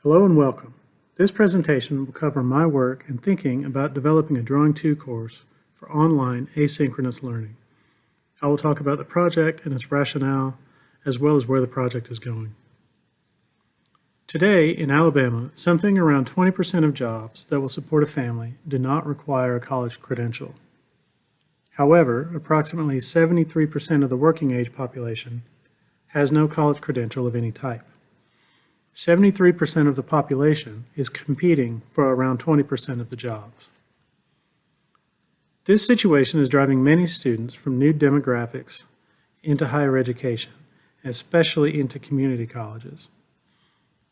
Hello and welcome. This presentation will cover my work in thinking about developing a Drawing 2 course for online asynchronous learning. I will talk about the project and its rationale, as well as where the project is going. Today in Alabama, something around 20% of jobs that will support a family do not require a college credential. However, approximately 73% of the working age population has no college credential of any type. 73% of the population is competing for around 20% of the jobs. This situation is driving many students from new demographics into higher education, especially into community colleges.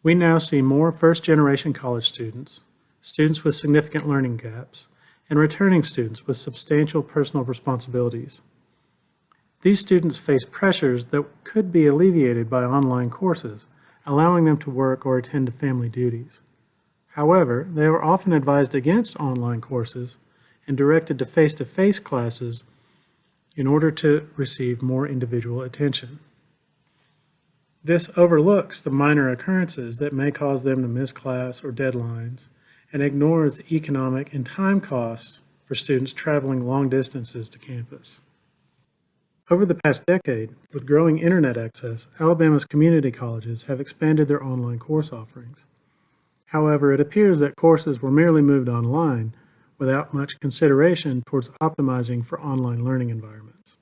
We now see more first-generation college students, students with significant learning gaps, and returning students with substantial personal responsibilities. These students face pressures that could be alleviated by online courses, allowing them to work or attend to family duties. However, they are often advised against online courses and directed to face-to-face classes in order to receive more individual attention. This overlooks the minor occurrences that may cause them to miss class or deadlines and ignores the economic and time costs for students traveling long distances to campus. Over the past decade, with growing internet access, Alabama's community colleges have expanded their online course offerings. However, it appears that courses were merely moved online without much consideration towards optimizing for online learning environments.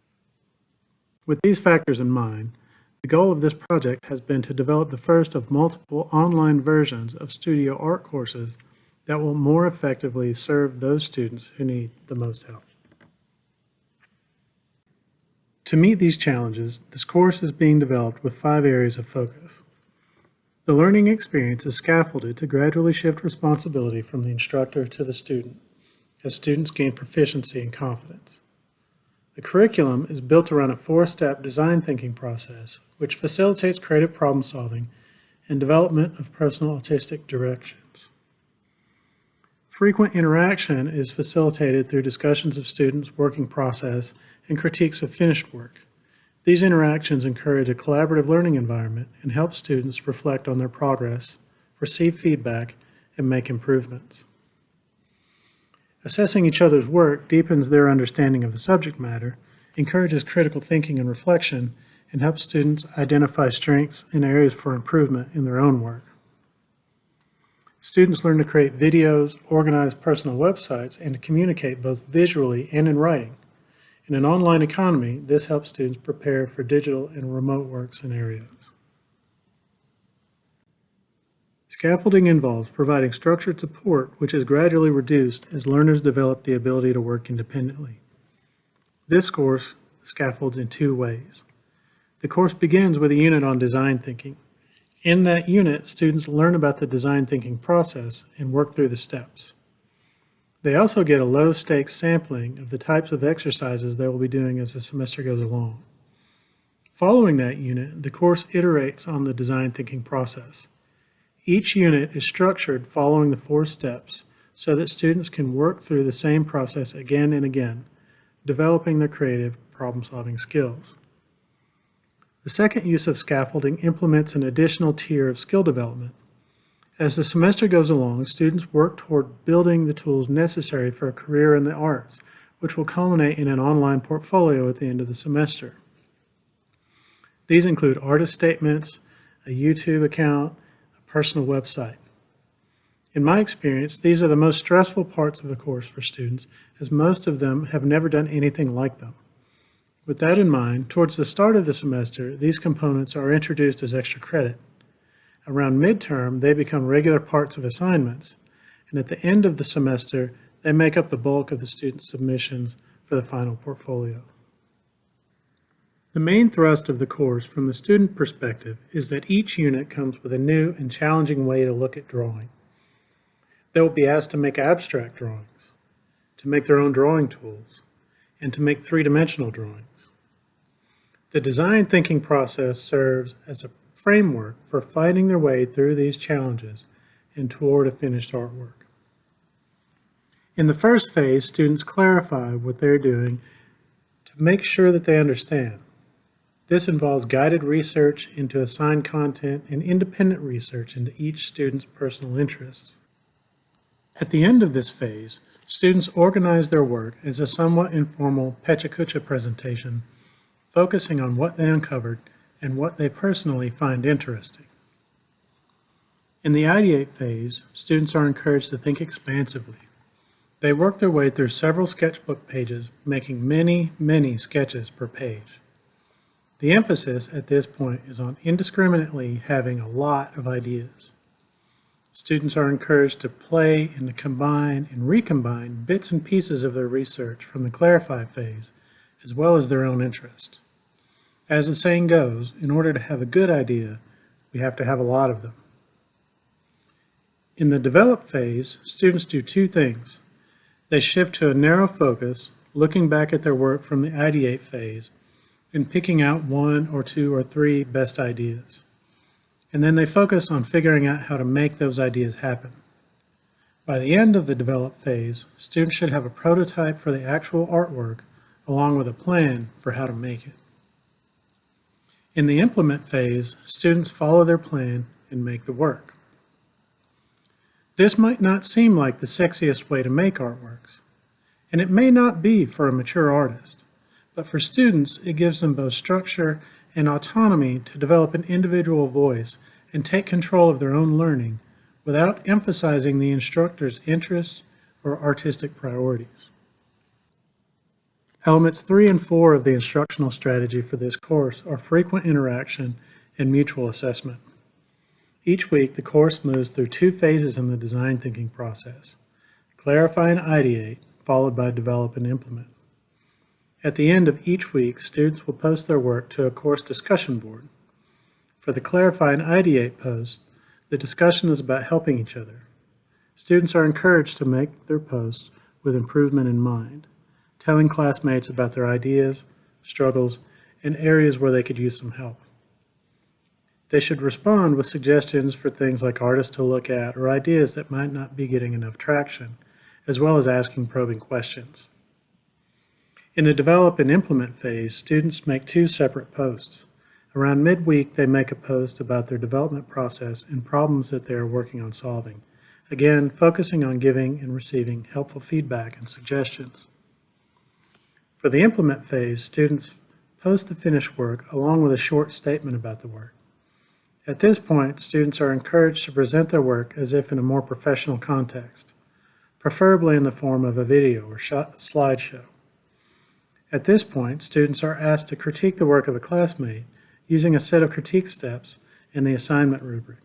With these factors in mind, the goal of this project has been to develop the first of multiple online versions of studio art courses that will more effectively serve those students who need the most help. To meet these challenges, this course is being developed with 5 areas of focus. The learning experience is scaffolded to gradually shift responsibility from the instructor to the student, as students gain proficiency and confidence. The curriculum is built around a 4-step design thinking process, which facilitates creative problem solving and development of personal artistic directions. Frequent interaction is facilitated through discussions of students' working process and critiques of finished work. These interactions encourage a collaborative learning environment and help students reflect on their progress, receive feedback, and make improvements. Assessing each other's work deepens their understanding of the subject matter, encourages critical thinking and reflection, and helps students identify strengths and areas for improvement in their own work. Students learn to create videos, organize personal websites, and to communicate both visually and in writing. In an online economy, this helps students prepare for digital and remote work scenarios. Scaffolding involves providing structured support, which is gradually reduced as learners develop the ability to work independently. This course scaffolds in 2 ways. The course begins with a unit on design thinking. In that unit, students learn about the design thinking process and work through the steps. They also get a low-stakes sampling of the types of exercises they will be doing as the semester goes along. Following that unit, the course iterates on the design thinking process. Each unit is structured following the 4 steps so that students can work through the same process again and again, developing their creative problem-solving skills. The second use of scaffolding implements an additional tier of skill development. As the semester goes along, students work toward building the tools necessary for a career in the arts, which will culminate in an online portfolio at the end of the semester. These include artist statements, a YouTube account, a personal website. In my experience, these are the most stressful parts of the course for students, as most of them have never done anything like them. With that in mind, towards the start of the semester, these components are introduced as extra credit. Around midterm, they become regular parts of assignments, and at the end of the semester, they make up the bulk of the student's submissions for the final portfolio. The main thrust of the course from the student perspective is that each unit comes with a new and challenging way to look at drawing. They will be asked to make abstract drawings, to make their own drawing tools, and to make 3-dimensional drawings. The design thinking process serves as a framework for finding their way through these challenges and toward a finished artwork. In the first phase, students clarify what they're doing to make sure that they understand. This involves guided research into assigned content and independent research into each student's personal interests. At the end of this phase, students organize their work as a somewhat informal Pecha presentation, focusing on what they uncovered and what they personally find interesting. In the ideate phase, students are encouraged to think expansively. They work their way through several sketchbook pages, making many sketches per page. The emphasis at this point is on indiscriminately having a lot of ideas. Students are encouraged to play and to combine and recombine bits and pieces of their research from the clarify phase, as well as their own interest. As the saying goes, in order to have a good idea, we have to have a lot of them. In the develop phase, students do two things. They shift to a narrow focus, looking back at their work from the ideate phase and picking out one or two or three best ideas. And then they focus on figuring out how to make those ideas happen. By the end of the develop phase, students should have a prototype for the actual artwork along with a plan for how to make it. In the implement phase, students follow their plan and make the work. This might not seem like the sexiest way to make artworks, and it may not be for a mature artist, but for students, it gives them both structure and autonomy to develop an individual voice and take control of their own learning without emphasizing the instructor's interests or artistic priorities. Elements 3 and 4 of the instructional strategy for this course are frequent interaction and mutual assessment. Each week, the course moves through two phases in the design thinking process: clarify and ideate, followed by develop and implement. At the end of each week, students will post their work to a course discussion board. For the clarify and ideate post, the discussion is about helping each other. Students are encouraged to make their posts with improvement in mind, telling classmates about their ideas, struggles, and areas where they could use some help. They should respond with suggestions for things like artists to look at or ideas that might not be getting enough traction, as well as asking probing questions. In the develop and implement phase, students make two separate posts. Around midweek, they make a post about their development process and problems that they are working on solving, again, focusing on giving and receiving helpful feedback and suggestions. For the implement phase, students post the finished work along with a short statement about the work. At this point, students are encouraged to present their work as if in a more professional context, preferably in the form of a video or slideshow. At this point, students are asked to critique the work of a classmate using a set of critique steps in the assignment rubric.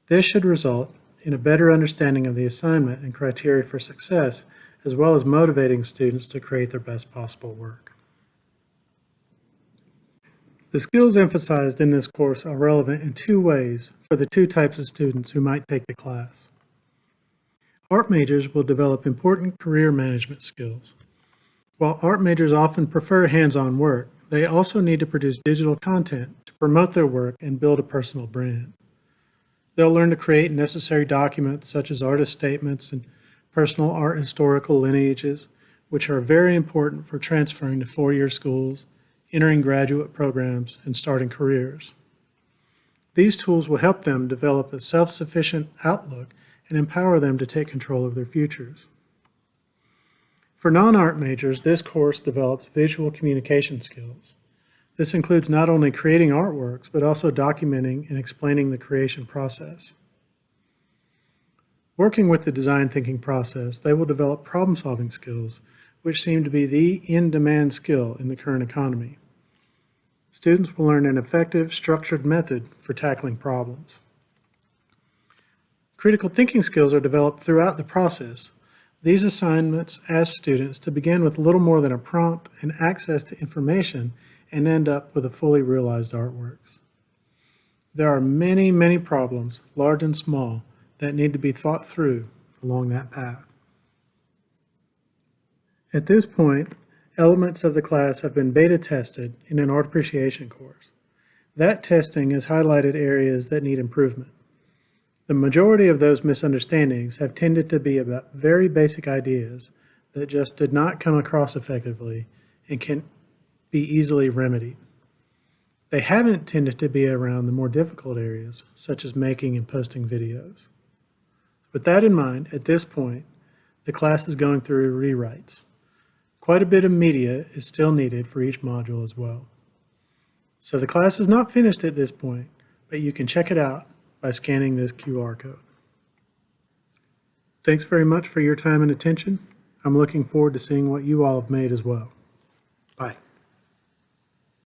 This should result in a better understanding of the assignment and criteria for success, as well as motivating students to create their best possible work. The skills emphasized in this course are relevant in two ways for the two types of students who might take the class. Art majors will develop important career management skills. While art majors often prefer hands-on work, they also need to produce digital content to promote their work and build a personal brand. They'll learn to create necessary documents such as artist statements and personal art historical lineages, which are very important for transferring to four-year schools, entering graduate programs, and starting careers. These tools will help them develop a self-sufficient outlook and empower them to take control of their futures. For non-art majors, this course develops visual communication skills. This includes not only creating artworks, but also documenting and explaining the creation process. Working with the design thinking process, they will develop problem-solving skills, which seem to be the in-demand skill in the current economy. Students will learn an effective, structured method for tackling problems. Critical thinking skills are developed throughout the process. These assignments ask students to begin with little more than a prompt and access to information and end up with a fully realized artworks. There are many problems, large and small, that need to be thought through along that path. At this point, elements of the class have been beta tested in an art appreciation course. That testing has highlighted areas that need improvement. The majority of those misunderstandings have tended to be about very basic ideas that just did not come across effectively and can be easily remedied. They haven't tended to be around the more difficult areas, such as making and posting videos. With that in mind, at this point, the class is going through rewrites. Quite a bit of media is still needed for each module as well. So the class is not finished at this point, but you can check it out by scanning this QR code. Thanks very much for your time and attention. I'm looking forward to seeing what you all have made as well. Bye.